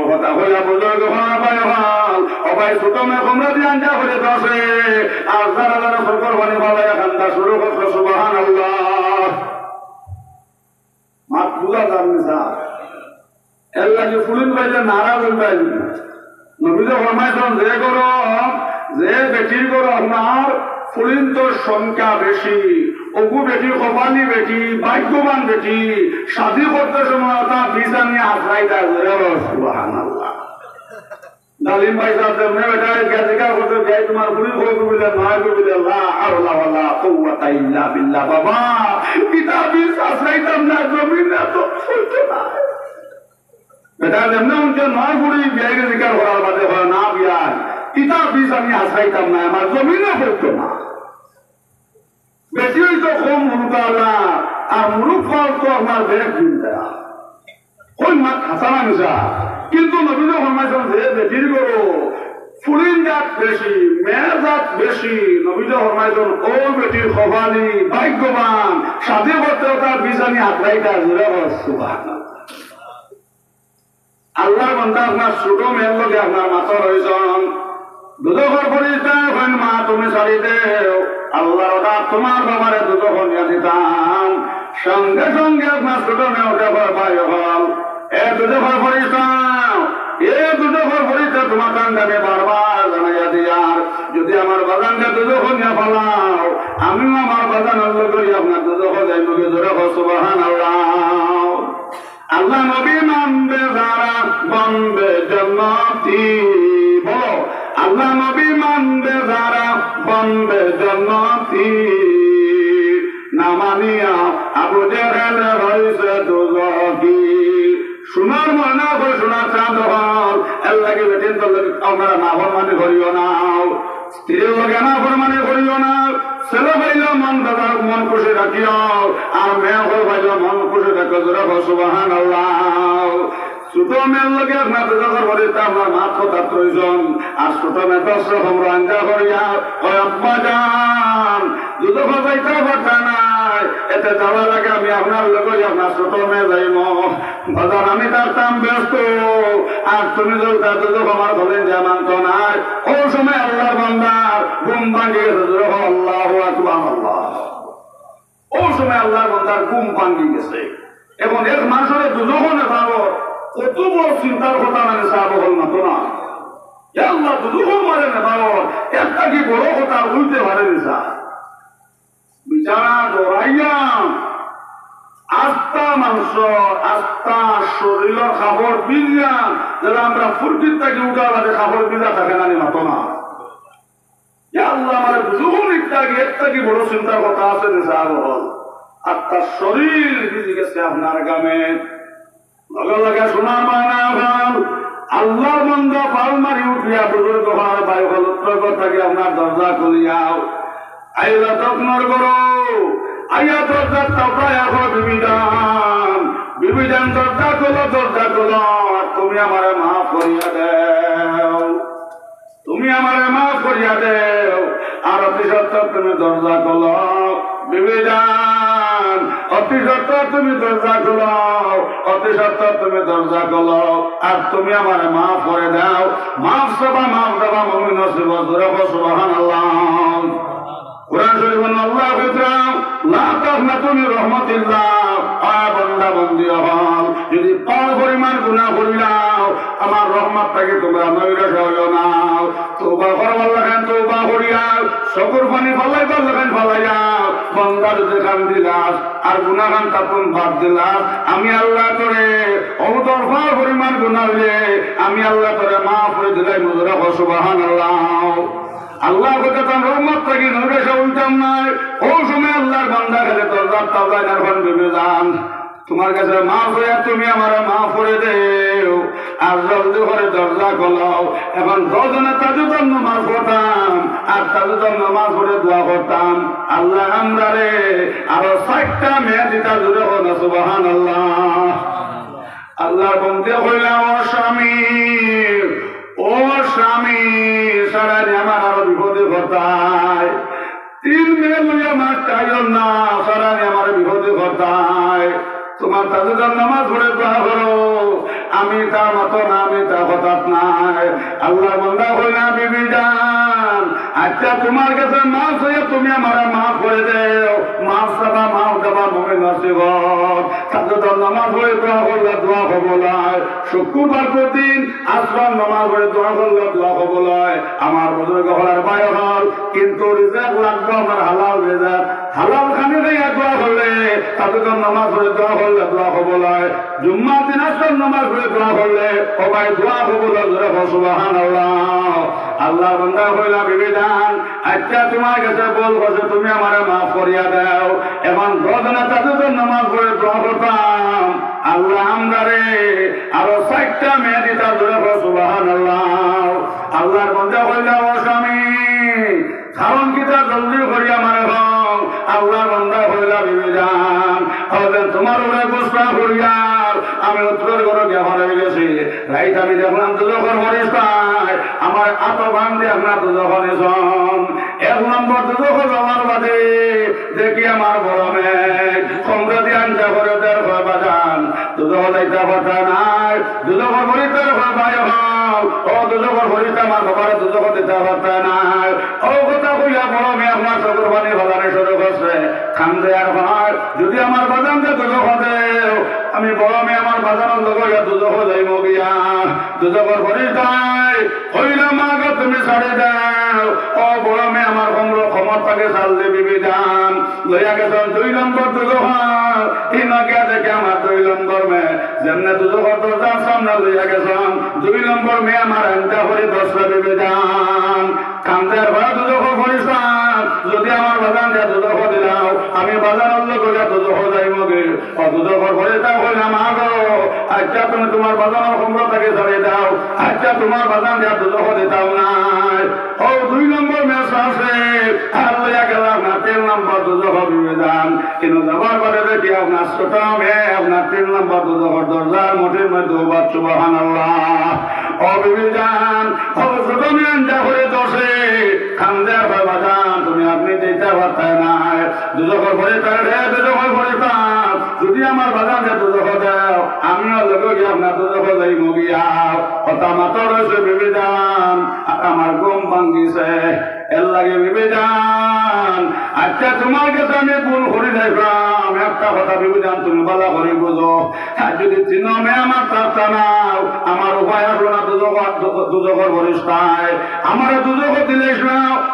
কথা হইয়া বুজুর্গ হওয়া ভাই হল অবাই ছোট মেয়ে তোমরা দিয়ে আঞ্জা হলে দশে আর যারা যারা সকল বানি বলে এখানটা শুরু করছো সুবহানাল্লাহ মাত বুঝা যাননি স্যার এর লাগে ফুলিন পাইলে নারা বল পাইলি নবীজি ফরমাইছেন যে করো যে বেটির করো আপনার ফুলিন তোর সংখ্যা বেশি অগু বেটি কপালি বেটি ভাগ্যবান বেটি শাদী করতে সময় তা ভিসা নিয়ে আশ্রাই দেয় সুবহানাল্লাহ ডালিম ভাই সাহেব তেমনি বেটা জিজ্ঞাসা করতে যাই তোমার ফুলিন হয়ে কবিলে নয় কবিলে লা হাওলা ওয়ালা কুওয়াতা ইল্লা বিল্লাহ বাবা পিতা বিষ আশ্রাইতাম না জমিনে তো সইতে না বেটা যেমনি উনকে নয় বুড়ি বিয়াইকে জিজ্ঞাসা করার বাদে হয় না বিয়াই পিতা বিষ আমি আশ্রাইতাম না আমার জমিনে পড়তো না বেশি হইতো কম মুরুখ আল্লাহ আর মুরুখ ফল তো আমার বেগ কিনতে ওই মা খাসা না মিশা কিন্তু নবীজি ফরমাইছেন যে বেটির করো ফুলিন জাত বেশি মেয়ের জাত বেশি নবীজি ফরমাইছেন ও বেটির কপালি ভাগ্যবান সাথে করতে তার বিছানি আত্রাইটা জোরে সুবহানাল্লাহ আল্লাহর বান্দা আপনার ছোট মেয়ের লগে আপনার মাথা রয়েছেন দুদকর পরিচয় হইন মা তুমি ছাড়ি দেও আল্লাহর ওটা তোমার বাবারে দুদক নিয়ে দিতাম সঙ্গে সঙ্গে আপনার ছোট মেয়ে ওটা ভাই হল এ দুদকর পরিচয় তোমার কান্ডাকে বারবার জানাইয়া দিয়ার যদি আমার বাগানকে দুদক নিয়ে ফেলাও আমিও আমার বাগান আল্লাহ করি আপনার দুদক যাই মুখে জোরে সুবহানাল্লাহ আল্লাহ নবী মানবে যারা বনবে জান্নাতি বলো আল্লাহ নবী মানবে যারা বনবে জান্নাতি না মানিয়া আবু জেহেল হইছে দুজকি সোনার ময়না করে সোনার চাঁদ হল এর লাগে বেটেন তো আপনারা না ফরমানি করিও না স্ত্রীর লগে না ফরমানি করিও না ছেলে ভাইলে মন দাদার মন খুশি রাখিও আর মেয়ে হল ভাইলে মন খুশি রাখো জোরে সুবহানাল্লাহ ছোট মেয়ের লগে আপনার দুজকের বাড়িতে আপনার মাত কথা প্রয়োজন আর ছোট মেয়ে 10 রকম রাঞ্জা করিয়া ওই আব্বা যান দুদক যাইতে পারতা নাই এতে যাওয়ার আগে আমি আপনার লগে আপনার ছোট মেয়ে যাইম বাজার আমি তারতাম ব্যস্ত আর তুমি যদি তার দুদক আমার ধরেন যে মানত নাই ওই সময় আল্লাহর বান্দার ঘুম ভাঙিয়ে গেছে আল্লাহু আকবার আল্লাহ ওই সময় আল্লাহর বান্দার ঘুম ভাঙি গেছে এখন এক মানুষের দুদক নেতাবো কত বড় চিন্তার কথা মানে সাহাবল মাতো না আল্লাহ দুদক মারে নেতাবো একটা কি বড় কথা উল্টে পারে নিসা বিচারা ডরাইয়া আস্থা মাংস আস্থা শরীরের খাবার বিজা যারা আমরা ফুর্তির থেকে উঠা বাদে খাবার বিজা থাকে না মাতো না আল্লাহ আমার দুজন একটা কি বড় চিন্তার কথা আছে সাহাবল আত্মা শরীর ভিজে গেছে আপনার গামে লগে লগে শোনা মানা ভাল আল্লাহর বান্দা পাল মারি উঠিয়া বুজুর্গ হওয়ার বায়ু হল থাকে আপনার দরজা খুলিয়াও আইলা তকনর করো আইয়া দরজা তাপায় এখন বিবিধান দরজা খোলো আর তুমি আমারে মাফ করিয়া দেও আর অতি সত্য তুমি দরজা খোলো বিবিধান অতি সত্য তুমি দরজা খোলো আর তুমি আমারে মাফ করে দাও মাফ দেবা মুমিন নসিব জোরে সুবহানাল্লাহ কুরআন শরীফে আল্লাহ বিকরাম লা তাহনাতু মির রাহমাতিল্লাহ বান্দা বন্দি হল যদি পার পরিমাণ গুনাহ করিলাও আমার রহমত থেকে তোমরা নৈরাশ হইও না তওবা করবার লাগেন তওবা করিয়া শকর পানি ফলাইয়া বান্দা যদি কান দিলাস আর গুনাহ গান তাপন বাদ দিলাস আমি আল্লাহ তোরে অবতরফা পরিমাণ গুনাহ হইলে আমি আল্লাহ তোরে মাফ করে দিলাই মুজরা সুবহানাল্লাহ আল্লাহ কথা তার রহমত থেকে নৈরাশা উল্টাম নাই ও সময় আল্লাহর বান্দা গেলে দরজার তাওলায় নারফান ভেবে যান তোমার কাছে মাফ হইয়া তুমি আমার মাফ করে দেও আর জলদি করে দরজা খোলাও এখন 10 জনে তাজুদার নামাজ পড়তাম আর তাজুদার নামাজ পড়ে দোয়া করতাম আল্লাহ আমরা রে আরো 4টা মেয়ে দিতা জুড়ে হল সুবহানাল্লাহ আল্লাহর বন্ধে হইলাম ও স্বামী ও ও স্বামী সারানি আমার আরো বিপদে ঘটায়, 3 মেয়ে লইয়া আমার চাইল না, সারানি আমার বিপদে ঘটায়। তোমার তাদের নামাজ পড়ে দোয়া করো, আমি তার মতো না, আমি তা হঠাৎ নাই। আল্লাহ বন্দা হইলা বিবি যান, আচ্ছা তোমার কাছে মাফ হয়ে তুমি আমার মাফ করে দেও, মাফ চাবা মাফ দেবা মনে নসিবত। তাদের নামাজ পড়ে দোয়া করলে দোয়া কবুলায়, শুক্রবার দিন আসর নামাজ পড়ে দোয়া করলে দোয়া কবুলায়। আমার বুজুর্গ হলার বায় হল, কিন্তু রিজাক লাগবে আমার হালাল রিজাক, হালাল খানি খাইয়া দোয়া করলে তাদের নামাজ পড়ে দোয়া করলে দোয়া কবুলায়। জুম্মা দিন আসর নামাজ পড়ে দোয়া করলে সবাই দোয়া কবুলায়। সুবহানাল্লাহ। আল্লাহ বান্দা হইলা বিবি যান, আচ্ছা তোমার কাছে বলবো যে তুমি আমার মাফ করিয়া দাও। এবং 10 জনে তাদের নামাজ পড়ে দোয়া করতাম, আল্লাহ আমদারে আরো 4টা মেয়ে দিতা। সুবহানাল্লাহ। আল্লাহর বান্দা হইলা ও স্বামী কারণ কিতা জলদি করিয়া মারে হোক। আল্লাহ বান্দা হইলা বিবি যান, হবেন তোমার উপরে গোসা করিয়ার আমি উত্তর করে গেফার হয়ে গেছি। রাইট আমি দেখলাম তো যখন মরিস পাই আমার আত ভাঙ দিয়ে আপনার তো যখন 1 নম্বর তো যখন আমার বাদে দেখি আমার বড় মেয়ে সম্প্রতি আনতে করে দেড় হয় বাজান দুজো যাইতে কথা নাই, দুজোর ভরিতে ভাই হল ও দুজোর ভরিতে আমার খবরে দুজো দিতে কথা নাই। ও কথা কইয়া বড় মেয়ে আপনার চকুর পানি ফলারে শুরু করছে, খান্দে আর ভাই যদি আমার বাজান যে দুজো দেও আমি বড় মেয়ে আমার বাজানোর লোক দুজো যাইব গিয়া দুজোর ভরিতাই হইলে মা গো তুমি ছাড়ে দাও। ও বড় মেয়ে আমার ক্ষমতাকে চাল দিয়ে বিবি যান লইয়া গেছেন 2 নম্বর দুজো ইনকে দেখে আমার 2 নম্বর মেয়ে যেমনে দুজো দরজার সামনে লইয়া গেছেন 2 নম্বর মেয়ে আমার আনটা করে 10টা বিবি যান কান্দের ভয় দুজো করিসান যদি আমার বাজান দিয়ে দুজো দিলাও আমি বাজার অল্ল করিয়া দুজো যাইব গে ও দুজো করে তা হইলাম আগো আচ্ছা তুমি তোমার বাজানোর ক্ষমতাকে ছাড়িয়ে দাও, আচ্ছা তোমার বাজান দিয়ে দুজো দিতাও নাই। ও 2 নম্বর মেয়ে আছে আর লইয়া গেলাম না 3 নম্বর দুজো বিবি যান, কিন্তু যাবার পরে দেখি আপনার ছোট মেয়ে আপনার 3 নম্বর দুজো দরজার মুঠির মধ্যে উবাদ। সুবহানাল্লাহ। ও বিবি যান ও ছোট মেয়ে আনটা করে 10 খান্দে বাবা যান তুমি আপনি দিতে পারতেন নাই দুজো করে তারে দুজো করে পান যদি আমার বাজান দিয়ে দুজো দাও আমিও লোক গিয়ে আপনার দুজো যাই মগিয়া কথা মাত্র রয়েছে বিবি যান আমার ঘুম ভাঙ্গিছে এর লাগে বিবি যান। আচ্ছা তোমার কাছে আমি ভুল করে দেখলাম একটা কথা বিবি যান তুমি বলা করে বুঝো, আর যদি 3 মেয়ে আমার চারটা নাও আমার উপায় আসলো না দুজোর বরিষ্ঠায় আমার দুজোর দিলে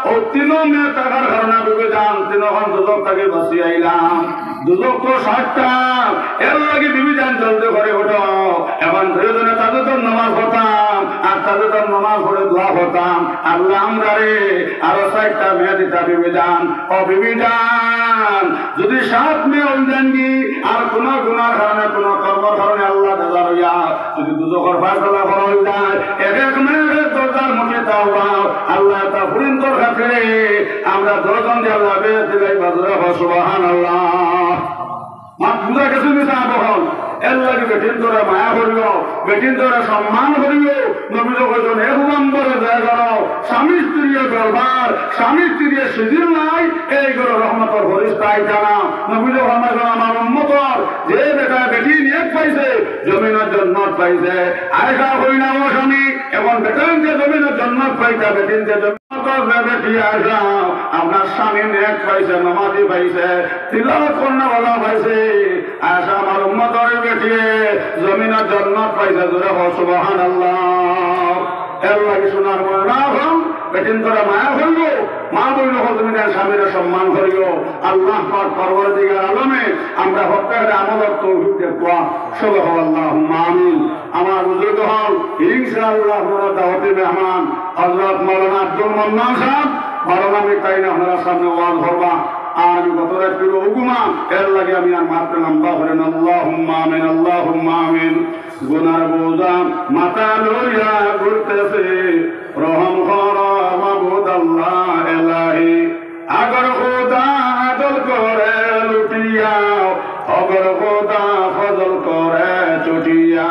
ও 3 মেয়ে টাকার কারণে বিবি যান 3 দুজোর তাকে বাঁচি আইলাম দুজোর তো 60টা এর লাগে বিবি যান চলতে করে ওঠো। এখন 2 জনে তাদের তো নামাজ পড়তাম আর তাদের তো নামাজ পড়ে দোয়া করতাম আল্লাহ আমদারে আরো 4টা মেয়ে দিতা বিবি যান। ও বিবি যান যদি 7 মেয়ে অঞ্জানগি আর কোন গুনার কারণে কোন কর্মর কারণে আল্লাহ দাদা রইয়া যদি দুজোর ফায়সালা করা হয়ে যায় এক মেয়ের দরজার মুখে তাও আল্লাহ তা পরিন্তর খাতে আমরা 10 জন যে আল্লাহ বের দিলাই বাজরা। সুবহানাল্লাহ। মা বুঝা গেছে মিশা বহল এর লাগে বেটিন তোরা মায়া করিল বেটিন তোরা সম্মান করিল নবী যখন 1 নম্বরে যায় করো স্বামী স্ত্রীর দরবার স্বামী স্ত্রীর সিজিল নাই এই করো রহমতর ফরিস্তায় জানা নবী যখন আমার উম্মতর যে বেটা বেটি নিয়ে পাইছে জমিনের জন্নত পাইছে আয়সা হইনা ও স্বামী এবং বেটান যে জমিনের জন্নত পাইছে বেটিন যে বেটি আয়সা আপনার স্বামী নেক পাইছে নামাজি পাইছে তিলাওয়াত করনেওয়ালা পাইছে আয়সা আমার উম্মতর বেটি জমিনের জন্নত পাইছে জোরে সুবহানাল্লাহ। এর লাগে শোনার মনে না হন বেটিন তোরা মায়া হইল মা বইল তুমি তার স্বামীর সম্মান করিল আল্লাহ পাক পরবর্তীকার আলমে আমরা হত্যার আমলত তৌফিক দেখবা সুবহানাল্লাহুম্মা আমিন। আমার বুজুর্গ হল ইনশাআল্লাহ আপনারা দাওয়াতে মেহমান হযরত মাওলানা আব্দুল মান্নান সাহেব মাওলানা তাইনা আপনারা সামনে ওয়াজ করবা আর আমি গত রাত্রে হুকুমা এর লাগে আমি আর মাত্র লম্বা করেন আল্লাহুম্মা আমিন আল্লাহুম্মা আমিন। গুনার বোঝা মাথা লইয়া ঘুরতেছে রহম করো মাবুদ আল্লাহ এলাহি আগর খোদা আদল করে লুটিয়াও অগর খোদা ফজল করে ছুটিয়া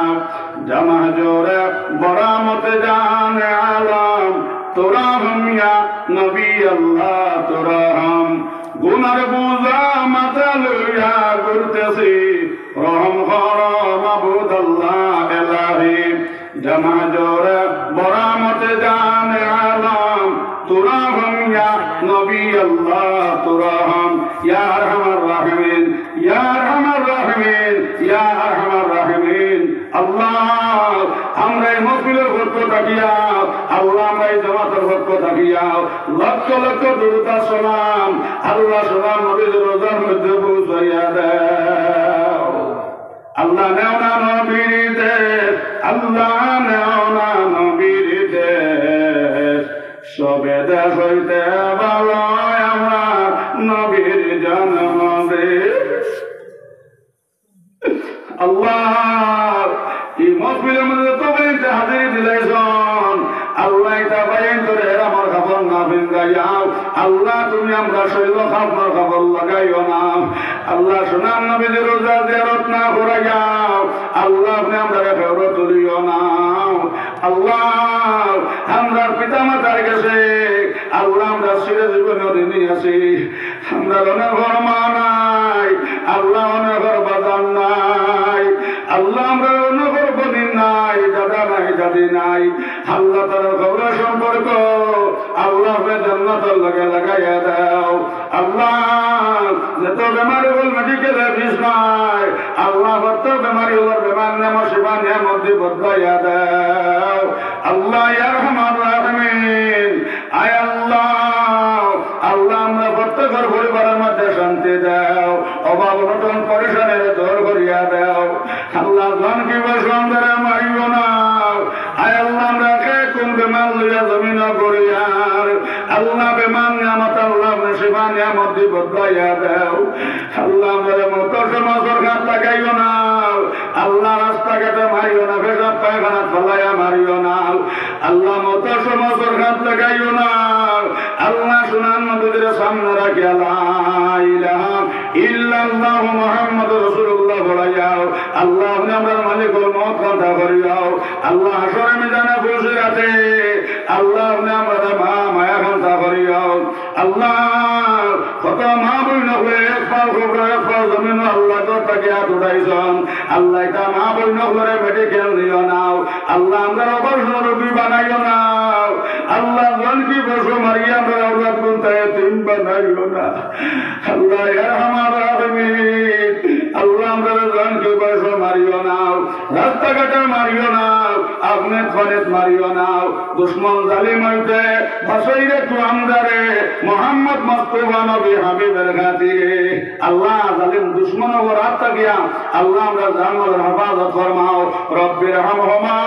জামা জোরে বরামত জানে আলম তোরা হামিয়া নবী আল্লাহ তোরা হাম গুনার বুঝা মাথা লইয়া ঘুরতেছি রহম কর মাবুদ আল্লাহ এলাহি জামা জোরে বরামত জানে আলম তোরা হামিয়া নবী আল্লাহ তোরা হাম ইয়া আরহামার রাহিমিন ইয়া আরহামার রাহিমিন ইয়া আরহামার রাহিমিন আল্লাহ আমরা এই মহফিলের পক্ষ থাকিয়া আল্লাহ আমরা এই জামাতের পক্ষ থাকিয়া লক্ষ লক্ষ দুরূদ সালাম আল্লাহ সালাম নবীর রোজার মধ্যে পৌঁছাইয়া দাও আল্লাহ নেও না নবীর দেশ আল্লাহ নেও না নবীর দেশ সবে দেশ হইতে ভালো আমরা নবীর জন্ম দেশ আল্লাহ এই মহফিলের মধ্যে তবে হাজির দিলেন আল্লাহ এটা বাইন করে আমার খবর না ভিঙ্গাইয়াও আল্লাহ তুমি আমরা শৈল খাবার খবর লাগাইও না আল্লাহ সুনাম নবীদের রোজা জিয়ারত না করাইয়াও আল্লাহ আপনি আমরা ফেরত তুলিও না আল্লাহ আমরা পিতা মাতার কাছে আল্লাহ আমরা সিরে জীবনে ঋণী আছি আমরা অনেক ঘর মা নাই আল্লাহ অনেক ঘর বাজার নাই আল্লাহ আমরা অনেক ঘর বদিন নাই দাদা নাই দাদি নাই আল্লাহ তার খবর সম্পর্ক আল্লাহ জান্নাতের লগে লাগাইয়া দাও আল্লাহ যত বেমারি বল মেডিকেলে ফিস নাই আল্লাহ কত বেমারি হল বেমার নাম সেবা নিয়ামত বদলাইয়া দাও আল্লাহ ইয়া রহমান রাহিমিন আয় আল্লাহ আল্লাহ আমরা প্রত্যেকের পরিবারের মধ্যে শান্তি দাও অভাব অনটন পরেশানের দূর করিয়া দাও আল্লাহ জন কি বসন্তরে মারিও না আয় আল্লাহ আমরা কোন বেমার লইয়া জমিন করিয়ার আল্লাহ বেমান নিয়ামত আল্লাহ সেবা নিয়ামত বদলাইয়া দাও আল্লাহ আমরা মত সমাজের ঘাট লাগাইও না আল্লাহ রাস্তাঘাটে মারিও না পেশাব পায়খানা ফলাইয়া মারিও না আল্লাহ মত সমাজের ঘাট লাগাইও না আল্লাহ সুনান নবীদের সামনে রাখিয়া লা ইলাহা ইল্লাল্লাহু মুহাম্মাদুর রাসূলুল্লাহ বলাইয়াও আল্লাহ আপনি আমরা মালিকুল মউত কথা করিয়াও আল্লাহ হাসরে মিজানে ফুসিরাতে আল্লাহ আপনি আমরা মা মায়া কথা করিয়াও আল্লাহ কত মা বইন হয়ে এক পাল খবর এক পাল জমিন আল্লাহ তো তাকে হাত উঠাইছেন আল্লাহ এটা মা বইন করে মেডিকেল দিও নাও আল্লাহ আমরা অবশ্য রোগী বানাইও নাও আল্লাহ জন কি বসো মারিয়া আমরা আল্লাহ গুনতে তিন বানাইও না আল্লাহ ইয়া রহমান রাহিমিন আল্লাহ আমরা জন কি বসো মারিও নাও রাস্তাঘাটে মারিও নাও আপনি ফরেত মারিও নাও দুশ্মন জালিম হইতে বসাইরে তু আমদারে মোহাম্মদ মুস্তাফা নবী হাবিবের খাতিরে আল্লাহ জালিম দুশ্মন ও রাত তাকিয়া আল্লাহ আমরা জানমাল হেফাজত ফরমাও রব্বির হামহুমা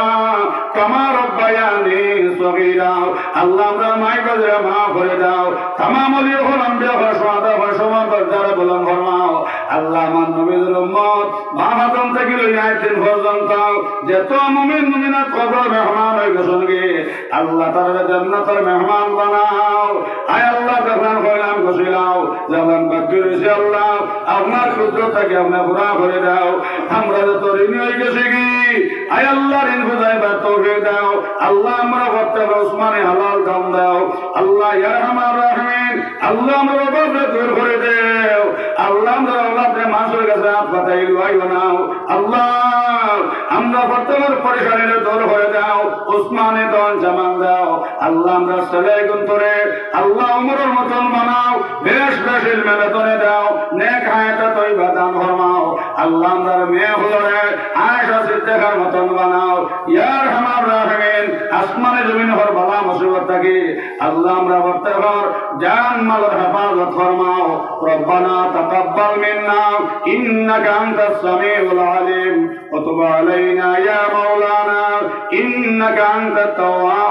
কামা রব্বায়ানি সগীরা আল্লাহ আমরা মাই বাজরা মাফ করে দাও तमाम ওলিয়া হল আম্বিয়া ও শুহাদা ও সমাদর যারা বুলন্দ ফরমাও আল্লাহ মান নবীর উম্মত বাহাদম থেকে লইয়া দিন পর্যন্ত যত মুমিন মুমিনাত কবর মেহমান হয়ে গেছেন গে আল্লাহ তাআলা জান্নাতের মেহমান বানাও আয় আল্লাহ দরবার কইলাম গসিলাও জালান বাকির সে আল্লাহ আপনার কুদরত থেকে আপনি পুরা করে দাও আমরা যত ঋণী হয়ে গেছি কি আয় আল্লাহ ঋণ বুঝাইবার তৌফিক দাও আল্লাহ আমরা বর্তমান ওসমানে হালাল দাম দাও আল্লাহ ইয়া রহমান রাহিমিন আল্লাহ আমরা অভাব দূর করে দাও আল্লাহ আমরা আল্লাহকে মানুষের কাছে হাত পাতাই লইও নাও আল্লাহ আমরা বর্তমান পরিশানের দূর করে দাও ওসমানে দন জামান দাও আল্লাহ আমরা সলে গুন্তরে আল্লাহ উমরের মতন বানাও বেশ বেশ মেলাতনে দাও নেক হায়াত তৈবা দান ফরমাও আল্লাহ আমরা মেয়ে হলরে আয়েশা সিদ্দিকার মতন বানাও ইয়া রহমান রাহিমিন আসমানে জমিন হর বালা মুসিবত থেকে আল্লাহ আমরা বর্তমান জান মালের হেফাজত ফরমাও রব্বানা তাকাব্বাল মিন্না ইন্নাকা আনতাস সামিউল আলিম ওয়া তুব আলাইনা ইয়া মাওলানা ইন্নাকা আনতাত তাওয়াব